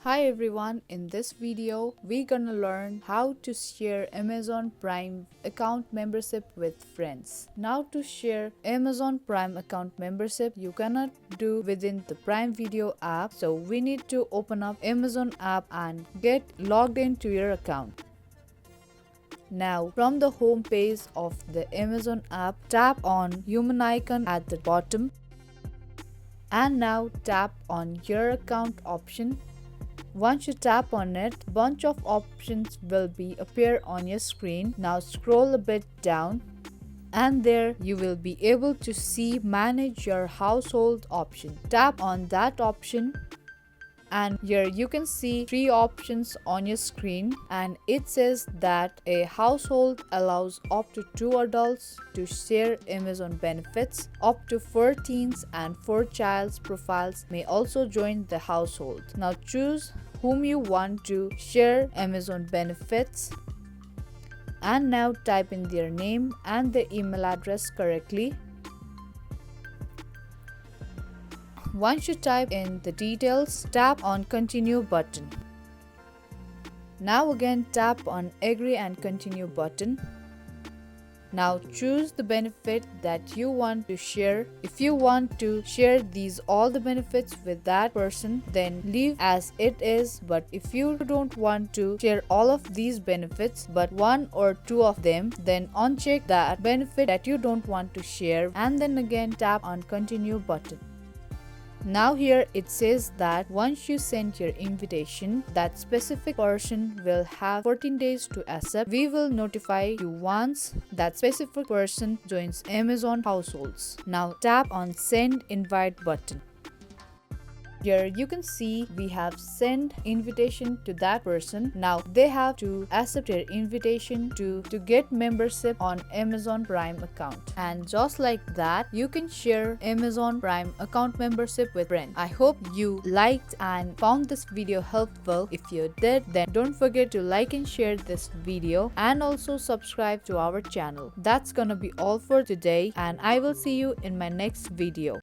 Hi everyone, in this video we're gonna learn how to share Amazon Prime account membership with friends. Now to share Amazon Prime account membership you cannot do within the Prime Video app, so we need to open up Amazon app and get logged into your account. Now from the home page of the Amazon app, tap on human icon at the bottom and now tap on your account option. Once you tap on it, a bunch of options will appear on your screen. Now scroll a bit down and there you will be able to see manage your household option. Tap on that option and here you can see three options on your screen, and it says that a household allows up to 2 adults to share Amazon benefits. Up to 4 teens and 4 child's profiles may also join the household. Now choose whom you want to share Amazon benefits and now type in their name and the email address correctly. Once you type in the details, tap on continue button. Now again tap on agree and continue button. Now choose the benefit that you want to share. If you want to share all the benefits with that person, then leave as it is. But if you don't want to share all of these benefits but one or two of them, then uncheck that benefit that you don't want to share and then again tap on continue button. Now here it says that once you send your invitation, that specific person will have 14 days to accept. We will notify you once that specific person joins Amazon households. Now tap on send invite button. Here you can see we have sent invitation to that person. Now they have to accept your invitation to get membership on Amazon Prime account. And just like that, you can share Amazon Prime account membership with friends. I hope you liked and found this video helpful. If you did, then don't forget to like and share this video and also subscribe to our channel. That's gonna be all for today, and I will see you in my next video.